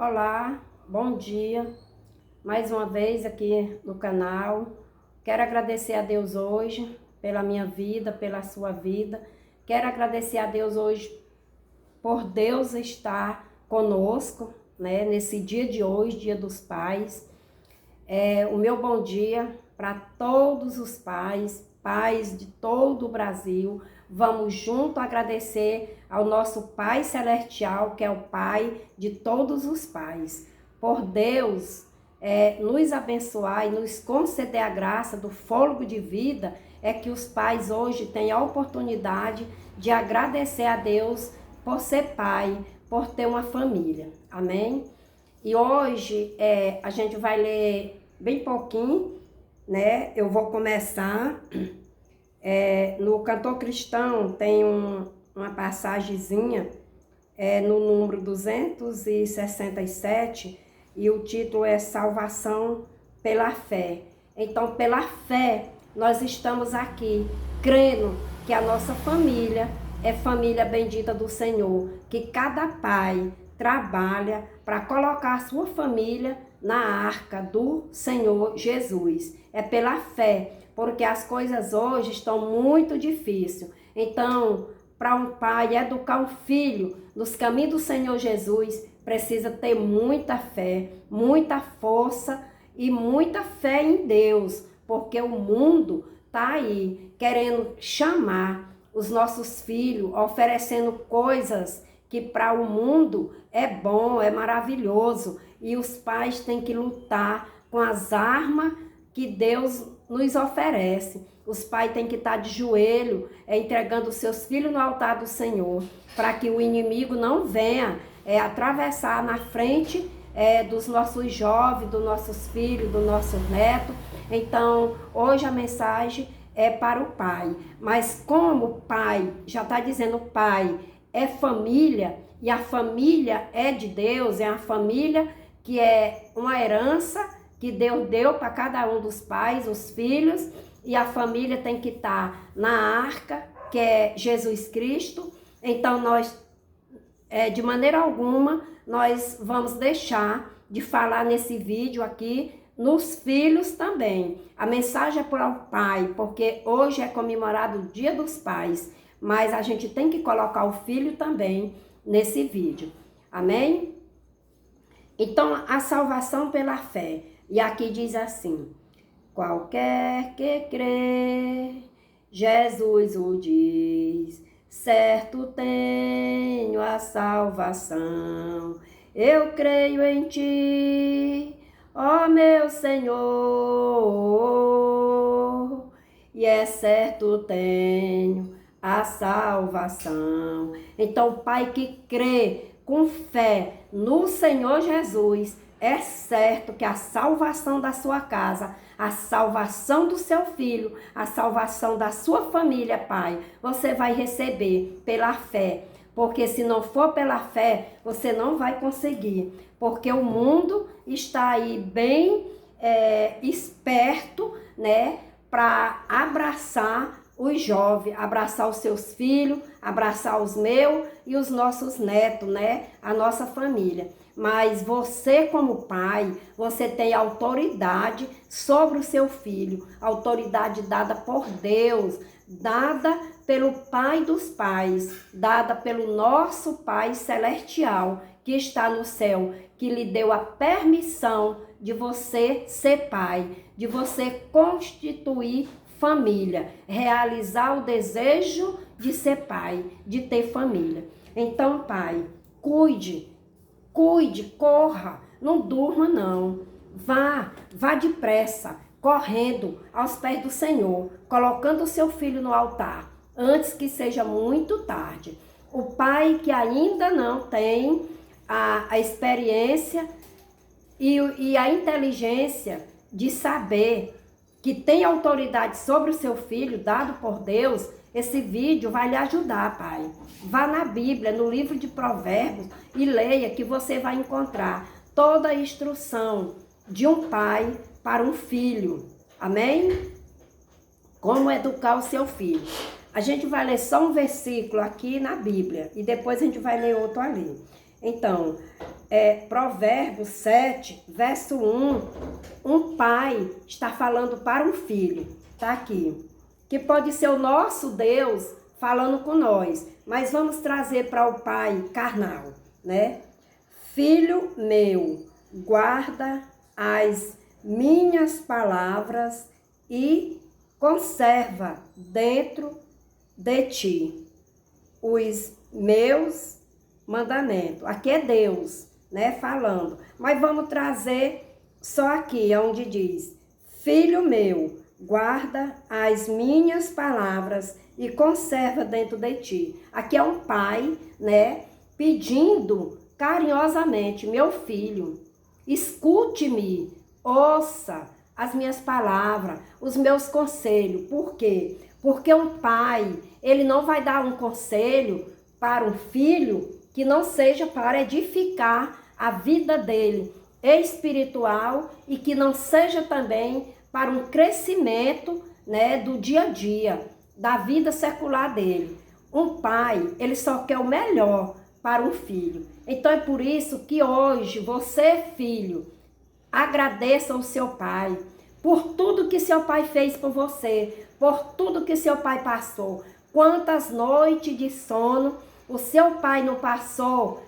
Olá, bom dia, mais uma vez aqui no canal. Quero agradecer a Deus hoje pela minha vida, pela sua vida. Quero agradecer a Deus hoje por Deus estar conosco, né, nesse dia de hoje, Dia dos Pais. O meu bom dia para todos os pais, pais de todo o Brasil. Vamos junto agradecer ao nosso Pai Celestial, que é o Pai de todos os pais. Por Deus nos abençoar e nos conceder a graça do fôlego de vida, é que os pais hoje têm a oportunidade de agradecer a Deus por ser pai, por ter uma família. Amém? E hoje a gente vai ler bem pouquinho, né? Eu vou começar. No Cantor Cristão tem uma passagenzinha no número 267 e o título é Salvação pela Fé. Então, pela fé, nós estamos aqui crendo que a nossa família é família bendita do Senhor, que cada pai trabalha para colocar a sua família na arca do Senhor Jesus. É pela fé, porque as coisas hoje estão muito difíceis. Então, para um pai educar um filho nos caminhos do Senhor Jesus, precisa ter muita fé, muita força e muita fé em Deus, porque o mundo está aí querendo chamar os nossos filhos, oferecendo coisas que para o mundo é bom, é maravilhoso, e os pais têm que lutar com as armas que Deus nos oferece. Os pais têm que estar de joelho, entregando seus filhos no altar do Senhor, para que o inimigo não venha atravessar na frente dos nossos jovens, dos nossos filhos, dos nossos netos. Então, hoje a mensagem é para o pai. Mas como o pai, já está dizendo, o pai é família, e a família é de Deus, é a família que é uma herança que Deus deu para cada um dos pais, os filhos, e a família tem que estar na arca, que é Jesus Cristo. Então, nós, de maneira alguma, nós vamos deixar de falar nesse vídeo aqui nos filhos também. A mensagem é para o pai, porque hoje é comemorado o Dia dos Pais, mas a gente tem que colocar o filho também nesse vídeo. Amém? Então, a salvação pela fé. E aqui diz assim: qualquer que crê, Jesus o diz, certo tenho a salvação. Eu creio em ti, ó meu Senhor, e é certo tenho a salvação. Então, o pai que crê com fé no Senhor Jesus, é certo que a salvação da sua casa, a salvação do seu filho, a salvação da sua família, pai, você vai receber pela fé. Porque se não for pela fé, você não vai conseguir. Porque o mundo está aí bem esperto, né, para abraçar os jovens, abraçar os seus filhos, abraçar os meus e os nossos netos, né? A nossa família. Mas você, como pai, você tem autoridade sobre o seu filho, autoridade dada por Deus, dada pelo Pai dos pais, dada pelo nosso Pai Celestial, que está no céu, que lhe deu a permissão de você ser pai, de você constituir família, realizar o desejo de ser pai, de ter família. Então, pai, cuide, corra, não durma não. Vá depressa, correndo aos pés do Senhor, colocando o seu filho no altar, antes que seja muito tarde. O pai que ainda não tem a experiência e a inteligência de saber que tem autoridade sobre o seu filho, dado por Deus, esse vídeo vai lhe ajudar, pai. Vá na Bíblia, no livro de Provérbios, e leia, que você vai encontrar toda a instrução de um pai para um filho. Amém? Como educar o seu filho. A gente vai ler só um versículo aqui na Bíblia, e depois a gente vai ler outro ali. Então, Provérbios 7, verso 1, um pai está falando para um filho, tá aqui, que pode ser o nosso Deus falando com nós, mas vamos trazer para o pai carnal, né? Filho meu, guarda as minhas palavras e conserva dentro de ti os meus mandamentos. Aqui é Deus, né, falando. Mas vamos trazer só aqui, onde diz: filho meu, guarda as minhas palavras e conserva dentro de ti. Aqui é um pai, né, pedindo carinhosamente: meu filho, escute-me, ouça as minhas palavras, os meus conselhos. Por quê? Porque um pai, ele não vai dar um conselho para um filho que não seja para edificar a vida dele espiritual e que não seja também para um crescimento, né, do dia a dia, da vida secular dele. Um pai, ele só quer o melhor para um filho. Então é por isso que hoje você, filho, agradeça ao seu pai por tudo que seu pai fez por você, por tudo que seu pai passou. Quantas noites de sono o seu pai não passou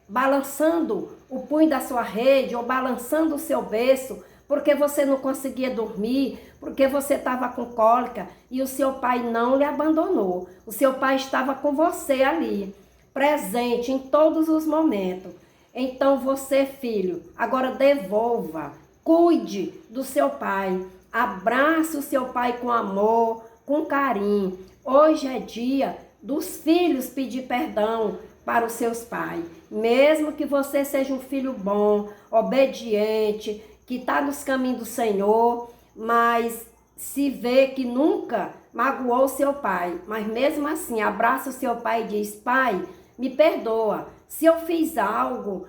balançando o punho da sua rede ou balançando o seu berço, porque você não conseguia dormir, porque você estava com cólica e o seu pai não lhe abandonou. O seu pai estava com você ali, presente em todos os momentos. Então você, filho, agora devolva, cuide do seu pai, abrace o seu pai com amor, com carinho. Hoje é dia dos filhos pedir perdão para os seus pais. Mesmo que você seja um filho bom, obediente, que está nos caminhos do Senhor, mas se vê que nunca magoou o seu pai. Mas mesmo assim, abraça o seu pai e diz: pai, me perdoa. Se eu fiz algo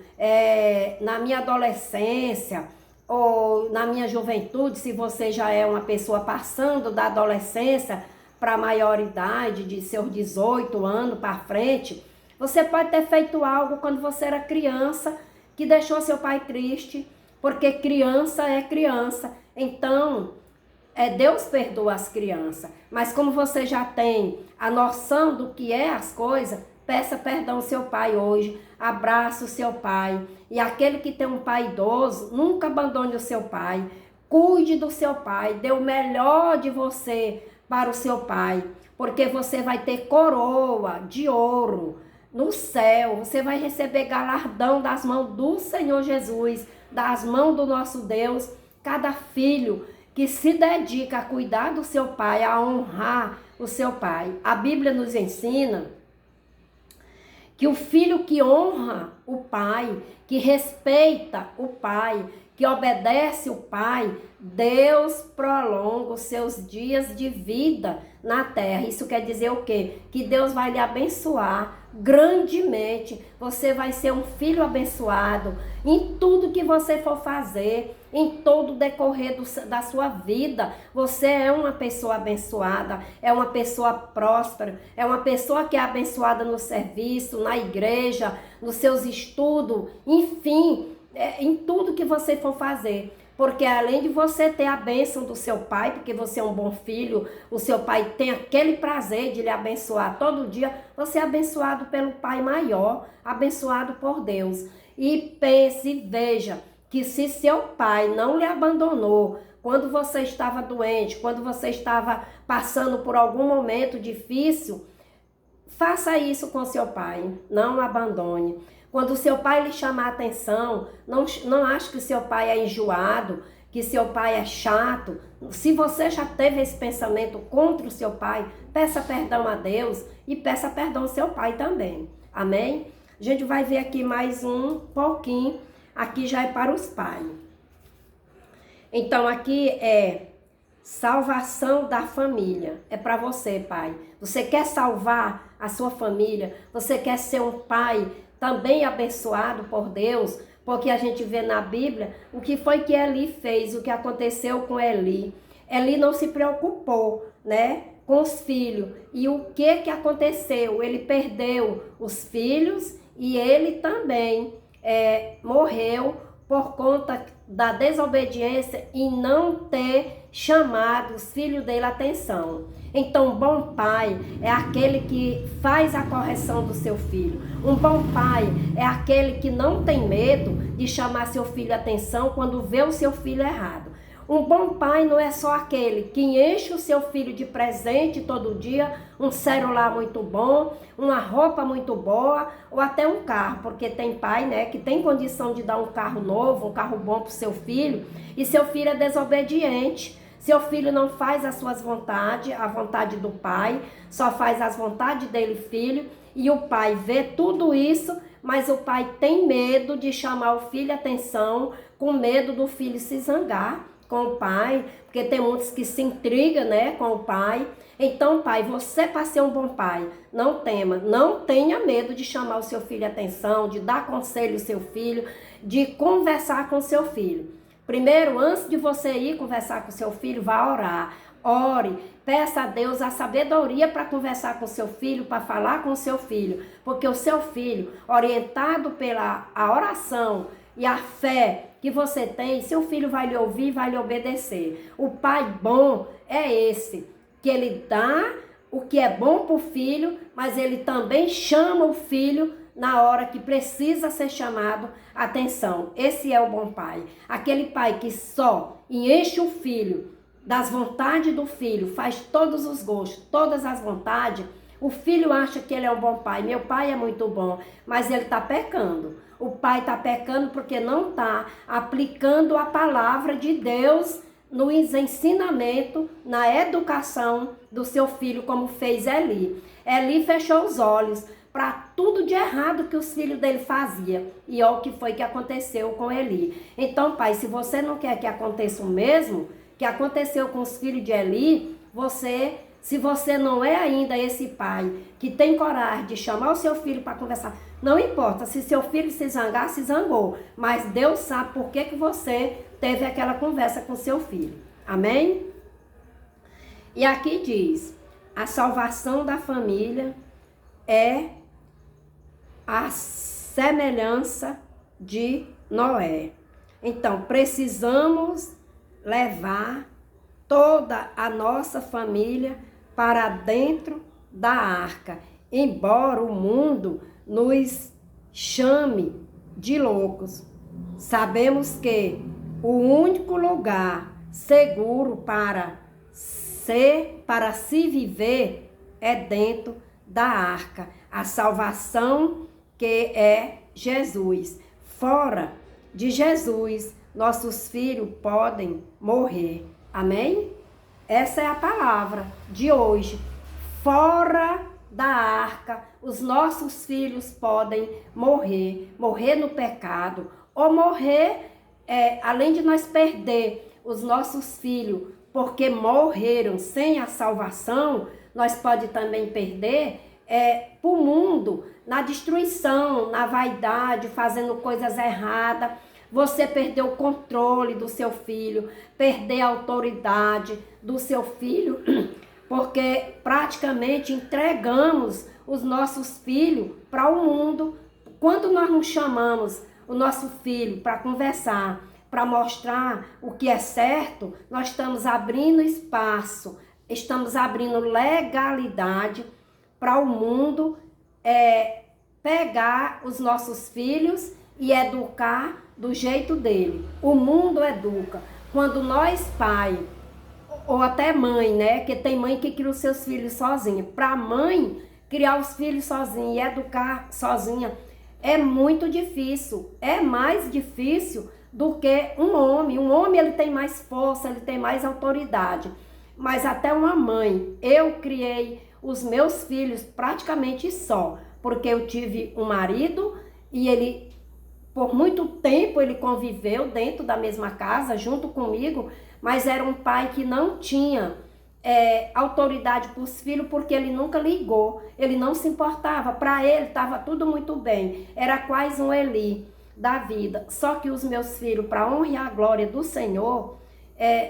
na minha adolescência ou na minha juventude, se você já é uma pessoa passando da adolescência para a maioridade, de seus 18 anos para frente, você pode ter feito algo quando você era criança que deixou seu pai triste, porque criança é criança. Então, Deus perdoa as crianças, mas como você já tem a noção do que é as coisas, peça perdão ao seu pai hoje, abraça o seu pai. E aquele que tem um pai idoso, nunca abandone o seu pai, cuide do seu pai, dê o melhor de você para o seu pai, porque você vai ter coroa de ouro no céu, você vai receber galardão das mãos do Senhor Jesus, das mãos do nosso Deus. Cada filho que se dedica a cuidar do seu pai, a honrar o seu pai. A Bíblia nos ensina que o filho que honra o pai, que respeita o pai, que obedece o pai, Deus prolonga os seus dias de vida na terra. Isso quer dizer o quê? Que Deus vai lhe abençoar grandemente. Você vai ser um filho abençoado em tudo que você for fazer, em todo o decorrer da sua vida. Você é uma pessoa abençoada, é uma pessoa próspera, é uma pessoa que é abençoada no serviço, na igreja, nos seus estudos, enfim, em tudo que você for fazer. Porque além de você ter a bênção do seu pai, porque você é um bom filho, o seu pai tem aquele prazer de lhe abençoar todo dia, você é abençoado pelo Pai maior, abençoado por Deus. E pense e veja que se seu pai não lhe abandonou quando você estava doente, quando você estava passando por algum momento difícil, faça isso com seu pai, não abandone. Quando o seu pai lhe chamar a atenção, não ache que seu pai é enjoado, que seu pai é chato. Se você já teve esse pensamento contra o seu pai, peça perdão a Deus e peça perdão ao seu pai também. Amém? A gente vai ver aqui mais um pouquinho. Aqui já é para os pais. Então aqui é salvação da família. É para você, pai. Você quer salvar a sua família? Você quer ser um pai também abençoado por Deus? Porque a gente vê na Bíblia o que foi que Eli fez, o que aconteceu com Eli. Eli não se preocupou, né, com os filhos. E o que aconteceu? Ele perdeu os filhos e ele também morreu por conta da desobediência e não ter chamado os filhos dele a atenção. Então, um bom pai é aquele que faz a correção do seu filho. Um bom pai é aquele que não tem medo de chamar seu filho a atenção quando vê o seu filho errado. Um bom pai não é só aquele que enche o seu filho de presente todo dia, um celular muito bom, uma roupa muito boa ou até um carro, porque tem pai, né, que tem condição de dar um carro novo, um carro bom para o seu filho, e seu filho é desobediente. Seu filho não faz as suas vontades, a vontade do pai, só faz as vontades dele, filho, e o pai vê tudo isso, mas o pai tem medo de chamar o filho a atenção, com medo do filho se zangar com o pai, porque tem muitos que se intrigam, né, com o pai. Então, pai, você para ser um bom pai, não tema, não tenha medo de chamar o seu filho a atenção, de dar conselho ao seu filho, de conversar com o seu filho. Primeiro, antes de você ir conversar com o seu filho, vá orar. Ore, peça a Deus a sabedoria para conversar com o seu filho, para falar com o seu filho, porque o seu filho, orientado pela oração e a fé que você tem, seu filho vai lhe ouvir, vai lhe obedecer. O pai bom é esse, que ele dá o que é bom para o filho, mas ele também chama o filho na hora que precisa ser chamado a atenção. Esse é o bom pai. Aquele pai que só enche o filho das vontades do filho, faz todos os gostos, todas as vontades. O filho acha que ele é um bom pai. Meu pai é muito bom, mas ele está pecando. O pai está pecando porque não está aplicando a palavra de Deus no ensinamento, na educação do seu filho, como fez Eli. Eli fechou os olhos para tudo de errado que os filhos dele faziam. E olha o que foi que aconteceu com Eli. Então, pai, se você não quer que aconteça o mesmo que aconteceu com os filhos de Eli, se você não é ainda esse pai que tem coragem de chamar o seu filho para conversar, não importa, se seu filho se zangar, se zangou, mas Deus sabe por que você teve aquela conversa com seu filho. Amém? E aqui diz, a salvação da família é a semelhança de Noé. Então, precisamos levar toda a nossa família para dentro da arca, embora o mundo nos chame de loucos. Sabemos que o único lugar seguro para se viver é dentro da arca. A salvação que é Jesus. Fora de Jesus, nossos filhos podem morrer. Amém? Essa é a palavra de hoje. Fora da arca, os nossos filhos podem morrer. Morrer no pecado. Ou morrer, além de nós perder os nossos filhos, porque morreram sem a salvação, nós pode também perder para o mundo, na destruição, na vaidade, fazendo coisas erradas. Você perdeu o controle do seu filho, perder a autoridade do seu filho, porque praticamente entregamos os nossos filhos para o mundo. Quando nós não chamamos o nosso filho para conversar, para mostrar o que é certo, nós estamos abrindo espaço, estamos abrindo legalidade para o mundo pegar os nossos filhos e educar do jeito dele. O mundo educa. Quando nós, pai, ou até mãe, né? Que tem mãe que cria os seus filhos sozinha. Para a mãe criar os filhos sozinha e educar sozinha é muito difícil. É mais difícil do que um homem. Um homem, ele tem mais força, ele tem mais autoridade. Mas até uma mãe, eu criei os meus filhos praticamente só, porque eu tive um marido e ele, por muito tempo, ele conviveu dentro da mesma casa, junto comigo, mas era um pai que não tinha autoridade para os filhos, porque ele nunca ligou, ele não se importava, para ele estava tudo muito bem, era quase um Eli da vida. Só que os meus filhos, para a honra e a glória do Senhor,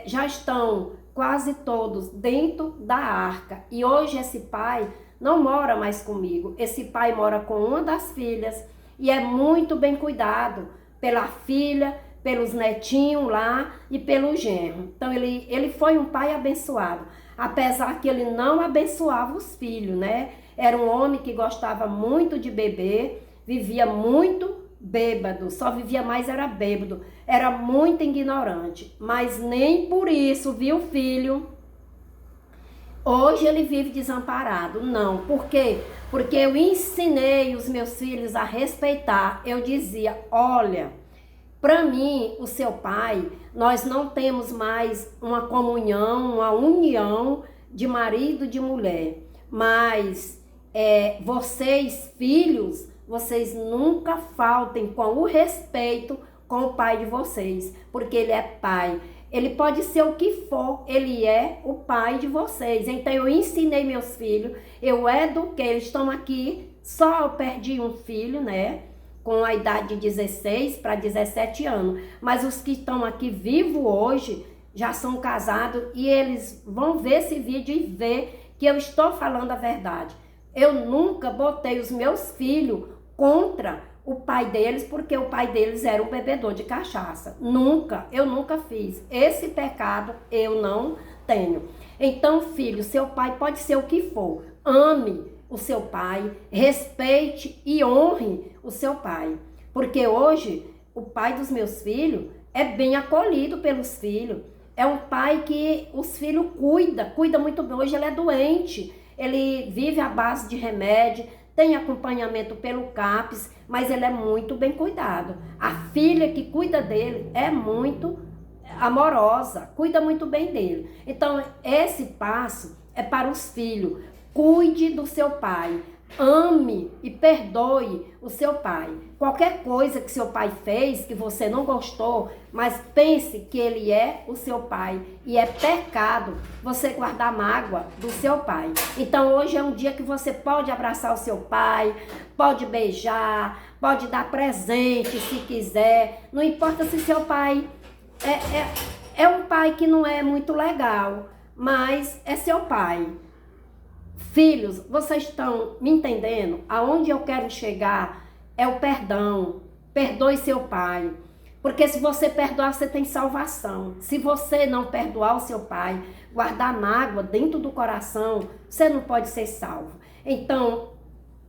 já estão quase todos dentro da arca, e hoje esse pai não mora mais comigo, esse pai mora com uma das filhas, e é muito bem cuidado pela filha, pelos netinhos lá e pelo genro. Então ele foi um pai abençoado, apesar que ele não abençoava os filhos, né? Era um homem que gostava muito de beber, vivia muito bêbado, só vivia mais era bêbado, era muito ignorante, mas nem por isso, viu, filho? Hoje ele vive desamparado. Não, por quê? Porque eu ensinei os meus filhos a respeitar. Eu dizia, olha, para mim, o seu pai, nós não temos mais uma comunhão, uma união de marido e de mulher, mas vocês, filhos, vocês nunca faltem com o respeito com o pai de vocês, porque ele é pai. Ele pode ser o que for, ele é o pai de vocês. Então eu ensinei meus filhos, eu eduquei, eles estão aqui, só eu perdi um filho, né? Com a idade de 16 para 17 anos. Mas os que estão aqui vivos hoje já são casados e eles vão ver esse vídeo e ver que eu estou falando a verdade. Eu nunca botei os meus filhos contra o pai deles, porque o pai deles era um bebedor de cachaça. Nunca, eu nunca fiz. Esse pecado eu não tenho. Então, filho, seu pai pode ser o que for. Ame o seu pai, respeite e honre o seu pai. Porque hoje, o pai dos meus filhos é bem acolhido pelos filhos. É um pai que os filhos cuida muito bem. Hoje ele é doente. Ele vive à base de remédio, tem acompanhamento pelo CAPS, mas ele é muito bem cuidado. A filha que cuida dele é muito amorosa, cuida muito bem dele. Então, esse passo é para os filhos. Cuide do seu pai, ame e perdoe o seu pai. Qualquer coisa que seu pai fez que você não gostou, mas pense que ele é o seu pai e é pecado você guardar mágoa do seu pai. Então hoje é um dia que você pode abraçar o seu pai, pode beijar, pode dar presente se quiser. Não importa se seu pai é um pai que não é muito legal, mas é seu pai. Filhos, vocês estão me entendendo? Aonde eu quero chegar é o perdão. Perdoe seu pai. Porque se você perdoar, você tem salvação. Se você não perdoar o seu pai, guardar mágoa dentro do coração, você não pode ser salvo. Então,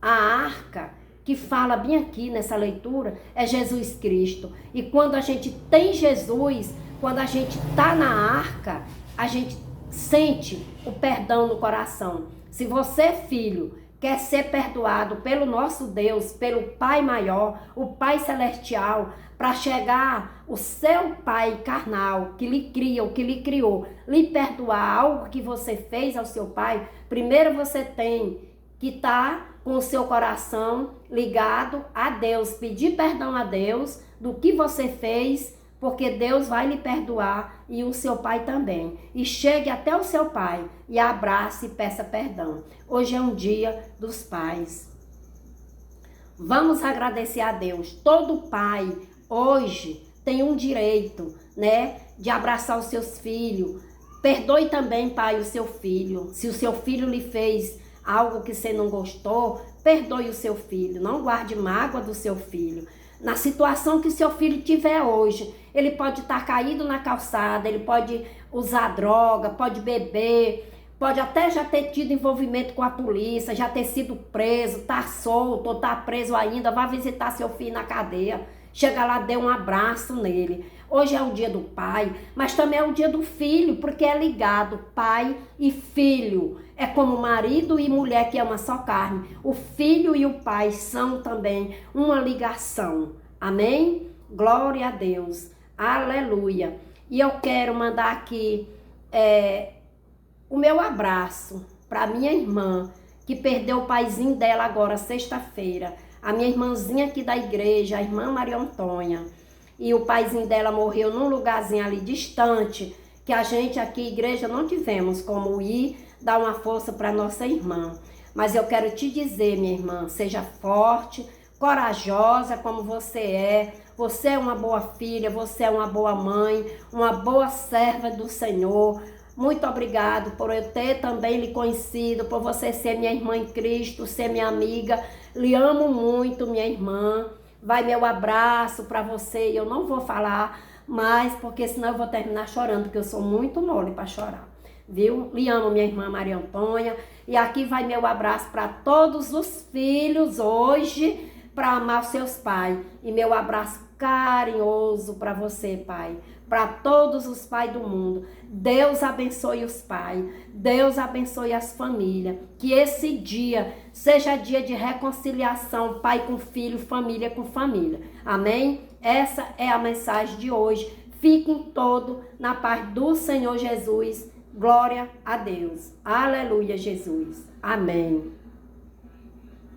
a arca que fala bem aqui nessa leitura é Jesus Cristo. E quando a gente tem Jesus, quando a gente está na arca, a gente sente o perdão no coração. Se você, filho, quer ser perdoado pelo nosso Deus, pelo Pai maior, o Pai celestial, para chegar o seu Pai carnal, que lhe cria, o que lhe criou, lhe perdoar algo que você fez ao seu Pai, primeiro você tem que estar com o seu coração ligado a Deus, pedir perdão a Deus do que você fez, porque Deus vai lhe perdoar e o seu pai também. E chegue até o seu pai e abrace e peça perdão. Hoje é um dia dos pais. Vamos agradecer a Deus. Todo pai hoje tem um direito, né, de abraçar os seus filhos. Perdoe também, pai, o seu filho. Se o seu filho lhe fez algo que você não gostou, perdoe o seu filho. Não guarde mágoa do seu filho. Na situação que seu filho tiver hoje, ele pode estar caído na calçada, ele pode usar droga, pode beber, pode até já ter tido envolvimento com a polícia, já ter sido preso, tá solto ou tá preso ainda, vá visitar seu filho na cadeia, chega lá, dê um abraço nele. Hoje é o dia do pai, mas também é o dia do filho, porque é ligado pai e filho. É como marido e mulher que é uma só carne. O filho e o pai são também uma ligação. Amém? Glória a Deus. Aleluia. E eu quero mandar aqui o meu abraço para minha irmã, que perdeu o paizinho dela agora, sexta-feira. A minha irmãzinha aqui da igreja, a irmã Maria Antônia. E o paizinho dela morreu num lugarzinho ali distante, que a gente aqui, igreja, não tivemos como ir dar uma força para nossa irmã. Mas eu quero te dizer, minha irmã, seja forte, corajosa como você é. Você é uma boa filha, você é uma boa mãe, uma boa serva do Senhor. Muito obrigado por eu ter também lhe conhecido, por você ser minha irmã em Cristo, ser minha amiga. Lhe amo muito, minha irmã. Vai meu abraço para você. Eu não vou falar mais, porque senão eu vou terminar chorando, porque eu sou muito mole para chorar. Viu? Lhe amo, minha irmã Maria Antônia. E aqui vai meu abraço para todos os filhos hoje, para amar os seus pais. E meu abraço carinhoso para você, pai. Para todos os pais do mundo. Deus abençoe os pais. Deus abençoe as famílias. Que esse dia seja dia de reconciliação, pai com filho, família com família. Amém? Essa é a mensagem de hoje. Fiquem todos na paz do Senhor Jesus. Glória a Deus. Aleluia, Jesus. Amém.